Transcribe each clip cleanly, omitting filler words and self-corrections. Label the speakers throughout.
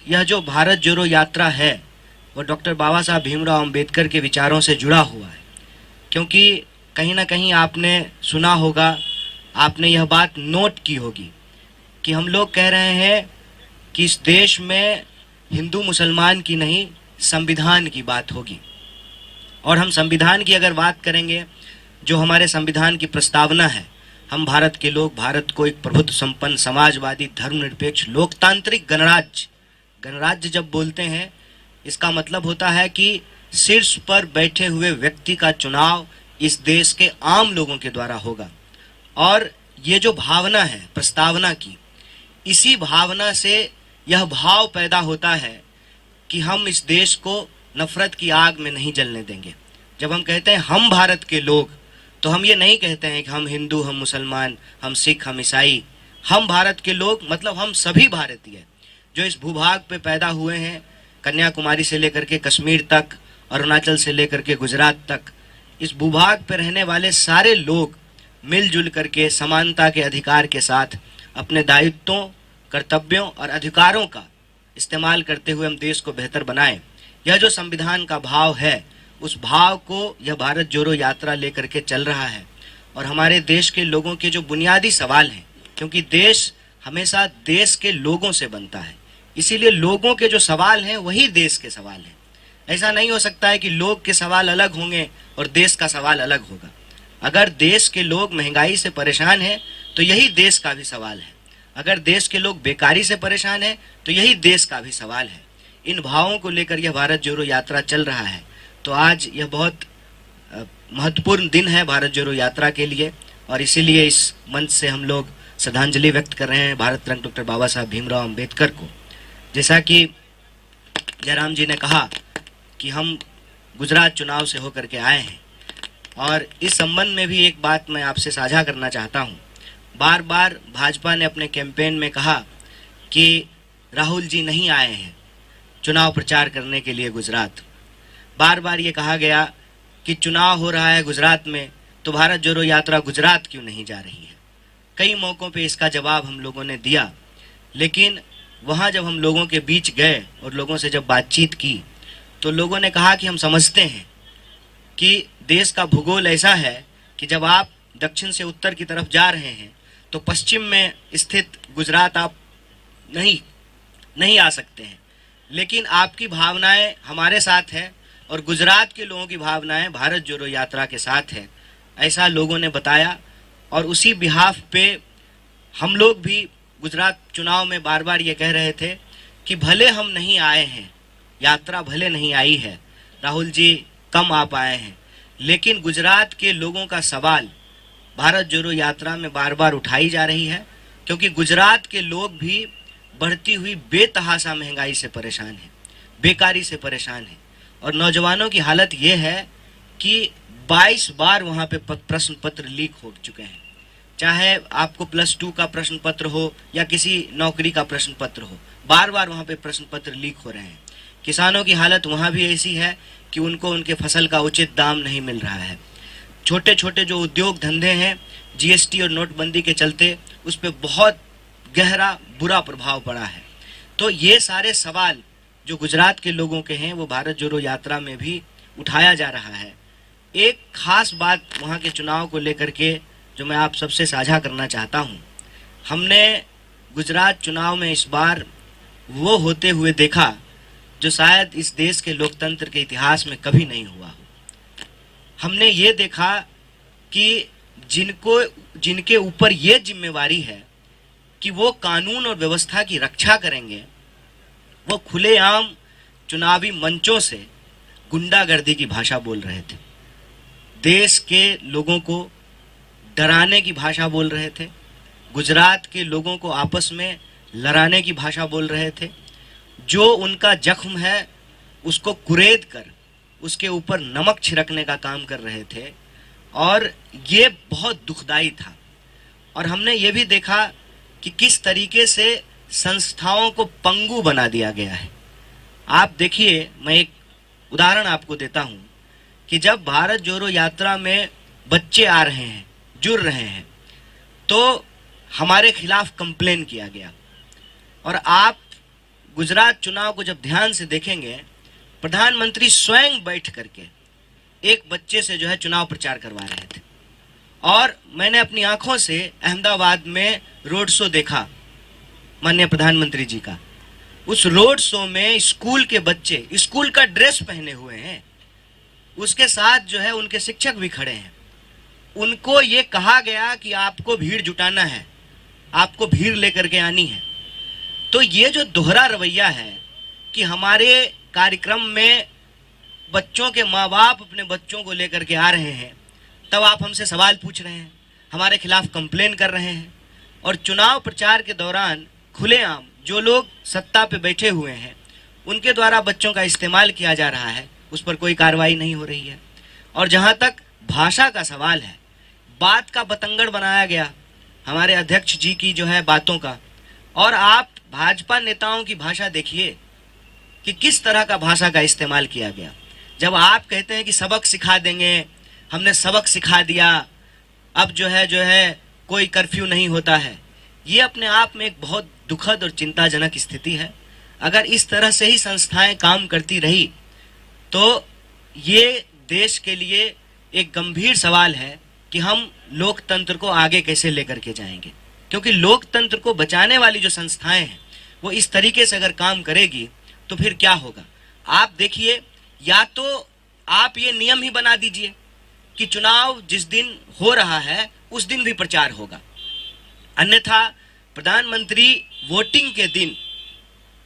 Speaker 1: यह जो भारत जोड़ो यात्रा है वो डॉक्टर बाबा साहब भीमराव अंबेडकर के विचारों से जुड़ा हुआ है, क्योंकि कहीं ना कहीं आपने सुना होगा, आपने यह बात नोट की होगी कि हम लोग कह रहे हैं कि इस देश में हिंदू मुसलमान की नहीं, संविधान की बात होगी। और हम संविधान की अगर बात करेंगे, जो हमारे संविधान की प्रस्तावना है, हम भारत के लोग भारत को एक प्रभुत्व संपन्न, समाजवादी, धर्मनिरपेक्ष, लोकतांत्रिक गणराज्य जब बोलते हैं, इसका मतलब होता है कि शीर्ष पर बैठे हुए व्यक्ति का चुनाव इस देश के आम लोगों के द्वारा होगा। और ये जो भावना है प्रस्तावना की, इसी भावना से यह भाव पैदा होता है कि हम इस देश को नफरत की आग में नहीं जलने देंगे। जब हम कहते हैं हम भारत के लोग, तो हम ये नहीं कहते हैं कि हम हिंदू, हम मुसलमान, हम सिख, हम ईसाई। हम भारत के लोग मतलब हम सभी भारतीय जो इस भूभाग पे पैदा हुए हैं, कन्याकुमारी से लेकर के कश्मीर तक, अरुणाचल से लेकर के गुजरात तक, इस भूभाग पे रहने वाले सारे लोग मिलजुल करके समानता के अधिकार के साथ अपने दायित्वों, कर्तव्यों और अधिकारों का इस्तेमाल करते हुए हम देश को बेहतर बनाएं। यह जो संविधान का भाव है, उस भाव को यह भारत जोड़ो यात्रा लेकर के चल रहा है। और हमारे देश के लोगों के जो बुनियादी सवाल हैं, क्योंकि देश हमेशा देश के लोगों से बनता है, इसीलिए लोगों के जो सवाल हैं वही देश के सवाल हैं। ऐसा नहीं हो सकता है कि लोग के सवाल अलग होंगे और देश का सवाल अलग होगा। अगर देश के लोग महंगाई से परेशान हैं तो यही देश का भी सवाल है। अगर देश के लोग बेकारी से परेशान हैं तो यही देश का भी सवाल है। इन भावों को लेकर यह भारत जोड़ो यात्रा चल रहा है। तो आज यह बहुत महत्वपूर्ण दिन है भारत जोड़ो यात्रा के लिए, और इसीलिए इस मंच से हम लोग श्रद्धांजलि व्यक्त कर रहे हैं भारत रत्न डॉक्टर बाबा साहब भीमराव अंबेडकर को। जैसा कि जयराम जी ने कहा कि हम गुजरात चुनाव से होकर के आए हैं, और इस संबंध में भी एक बात मैं आपसे साझा करना चाहता हूं। बार बार भाजपा ने अपने कैंपेन में कहा कि राहुल जी नहीं आए हैं चुनाव प्रचार करने के लिए गुजरात। बार बार ये कहा गया कि चुनाव हो रहा है गुजरात में, तो भारत जोड़ो यात्रा गुजरात क्यों नहीं जा रही है। कई मौक़ों पे इसका जवाब हम लोगों ने दिया, लेकिन वहाँ जब हम लोगों के बीच गए और लोगों से जब बातचीत की, तो लोगों ने कहा कि हम समझते हैं कि देश का भूगोल ऐसा है कि जब आप दक्षिण से उत्तर की तरफ जा रहे हैं तो पश्चिम में स्थित गुजरात आप नहीं आ सकते हैं, लेकिन आपकी भावनाएं हमारे साथ हैं और गुजरात के लोगों की भावनाएं भारत जोड़ो यात्रा के साथ है, ऐसा लोगों ने बताया। और उसी बिहाफ पे हम लोग भी गुजरात चुनाव में बार बार ये कह रहे थे कि भले हम नहीं आए हैं, यात्रा भले नहीं आई है, राहुल जी कम आ पाए हैं, लेकिन गुजरात के लोगों का सवाल भारत जोड़ो यात्रा में बार बार उठाई जा रही है, क्योंकि गुजरात के लोग भी बढ़ती हुई बेतहाशा महंगाई से परेशान हैं, बेकारी से परेशान हैं। और नौजवानों की हालत ये है कि 22 बार वहाँ पे प्रश्न पत्र लीक हो चुके हैं, चाहे आपको +2 का प्रश्न पत्र हो या किसी नौकरी का प्रश्न पत्र हो, बार बार वहाँ पे प्रश्न पत्र लीक हो रहे हैं। किसानों की हालत वहाँ भी ऐसी है कि उनको उनके फसल का उचित दाम नहीं मिल रहा है। छोटे छोटे जो उद्योग धंधे हैं, जीएसटी और नोटबंदी के चलते उस पर बहुत गहरा बुरा प्रभाव पड़ा है। तो ये सारे सवाल जो गुजरात के लोगों के हैं वो भारत जोड़ो यात्रा में भी उठाया जा रहा है। एक खास बात वहाँ के चुनाव को लेकर के जो मैं आप सबसे साझा करना चाहता हूँ, हमने गुजरात चुनाव में इस बार वो होते हुए देखा जो शायद इस देश के लोकतंत्र के इतिहास में कभी नहीं हुआ हो। हमने ये देखा कि जिनके ऊपर ये जिम्मेवारी है कि वो कानून और व्यवस्था की रक्षा करेंगे, वो खुलेआम चुनावी मंचों से गुंडागर्दी की भाषा बोल रहे थे, देश के लोगों को डराने की भाषा बोल रहे थे, गुजरात के लोगों को आपस में लड़ाने की भाषा बोल रहे थे। जो उनका जख्म है उसको कुरेद कर उसके ऊपर नमक छिड़कने का काम कर रहे थे, और ये बहुत दुखदाई था। और हमने ये भी देखा कि किस तरीके से संस्थाओं को पंगु बना दिया गया है। आप देखिए, मैं एक उदाहरण आपको देता हूँ कि जब भारत जोड़ो यात्रा में बच्चे आ रहे हैं, जुड़ रहे हैं, तो हमारे खिलाफ कंप्लेन किया गया। और आप गुजरात चुनाव को जब ध्यान से देखेंगे, प्रधानमंत्री स्वयं बैठ करके एक बच्चे से जो है चुनाव प्रचार करवा रहे थे। और मैंने अपनी आंखों से अहमदाबाद में रोड शो देखा माननीय प्रधानमंत्री जी का। उस रोड शो में स्कूल के बच्चे स्कूल का ड्रेस पहने हुए हैं, उसके साथ जो है उनके शिक्षक भी खड़े हैं। उनको ये कहा गया कि आपको भीड़ जुटाना है, आपको भीड़ लेकर के आनी है। तो ये जो दोहरा रवैया है कि हमारे कार्यक्रम में बच्चों के माँ बाप अपने बच्चों को लेकर के आ रहे हैं, तब आप हमसे सवाल पूछ रहे हैं, हमारे खिलाफ कंप्लेन कर रहे हैं, और चुनाव प्रचार के दौरान खुलेआम जो लोग सत्ता पे बैठे हुए हैं उनके द्वारा बच्चों का इस्तेमाल किया जा रहा है, उस पर कोई कार्रवाई नहीं हो रही है। और जहाँ तक भाषा का सवाल है, बात का बतंगड़ बनाया गया हमारे अध्यक्ष जी की जो है बातों का। और आप भाजपा नेताओं की भाषा देखिए कि किस तरह का भाषा का इस्तेमाल किया गया। जब आप कहते हैं कि सबक सिखा देंगे, हमने सबक सिखा दिया, अब जो है कोई कर्फ्यू नहीं होता है, ये अपने आप में एक बहुत दुखद और चिंताजनक स्थिति है। अगर इस तरह से ही संस्थाएं काम करती रही तो ये देश के लिए एक गंभीर सवाल है कि हम लोकतंत्र को आगे कैसे लेकर के जाएंगे। क्योंकि लोकतंत्र को बचाने वाली जो संस्थाएं हैं वो इस तरीके से अगर काम करेगी तो फिर क्या होगा। आप देखिए, या तो आप ये नियम ही बना दीजिए कि चुनाव जिस दिन हो रहा है उस दिन भी प्रचार होगा, अन्यथा प्रधानमंत्री वोटिंग के दिन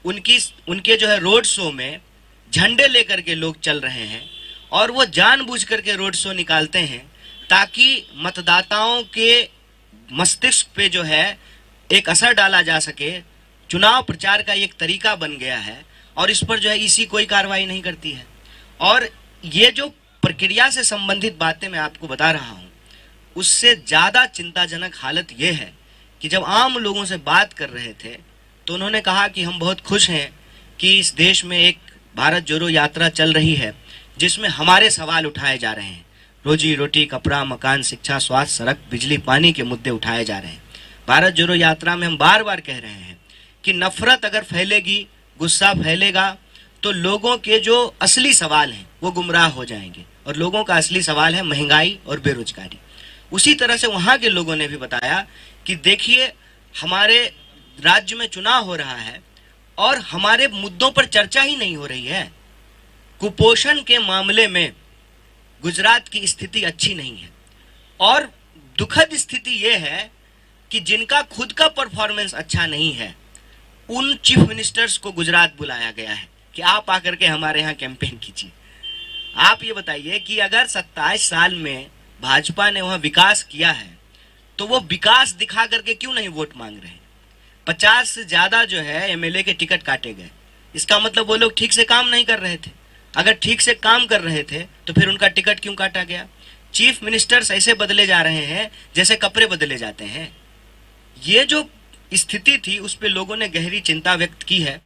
Speaker 1: उनके जो है रोड शो में झंडे लेकर के लोग चल रहे हैं और वो जानबूझ करके रोड शो निकालते हैं ताकि मतदाताओं के मस्तिष्क पे जो है एक असर डाला जा सके। चुनाव प्रचार का एक तरीका बन गया है और इस पर जो है इसी कोई कार्रवाई नहीं करती है। और ये जो प्रक्रिया से संबंधित बातें मैं आपको बता रहा हूँ, उससे ज़्यादा चिंताजनक हालत ये है कि जब आम लोगों से बात कर रहे थे तो उन्होंने कहा कि हम बहुत खुश हैं कि इस देश में एक भारत जोड़ो यात्रा चल रही है जिसमें हमारे सवाल उठाए जा रहे हैं, रोजी रोटी, कपड़ा, मकान, शिक्षा, स्वास्थ्य, सड़क, बिजली, पानी के मुद्दे उठाए जा रहे हैं। भारत जोड़ो यात्रा में हम बार बार कह रहे हैं कि नफरत अगर फैलेगी, गुस्सा फैलेगा तो लोगों के जो असली सवाल हैं वो गुमराह हो जाएंगे, और लोगों का असली सवाल है महंगाई और बेरोजगारी। उसी तरह से वहाँ के लोगों ने भी बताया कि देखिए, हमारे राज्य में चुनाव हो रहा है और हमारे मुद्दों पर चर्चा ही नहीं हो रही है। कुपोषण के मामले में गुजरात की स्थिति अच्छी नहीं है, और दुखद स्थिति यह है कि जिनका खुद का परफॉर्मेंस अच्छा नहीं है उन चीफ मिनिस्टर्स को गुजरात बुलाया गया है कि आप आकर के हमारे यहाँ कैंपेन कीजिए। आप ये बताइए कि अगर 27 साल में भाजपा ने वहाँ विकास किया है तो वो विकास दिखा करके क्यों नहीं वोट मांग रहे हैं। 50 से ज्यादा जो है एमएलए के टिकट काटे गए, इसका मतलब वो लोग ठीक से काम नहीं कर रहे थे। अगर ठीक से काम कर रहे थे तो फिर उनका टिकट क्यों काटा गया। चीफ मिनिस्टर्स ऐसे बदले जा रहे हैं जैसे कपड़े बदले जाते हैं। ये जो स्थिति थी उस पे लोगों ने गहरी चिंता व्यक्त की है।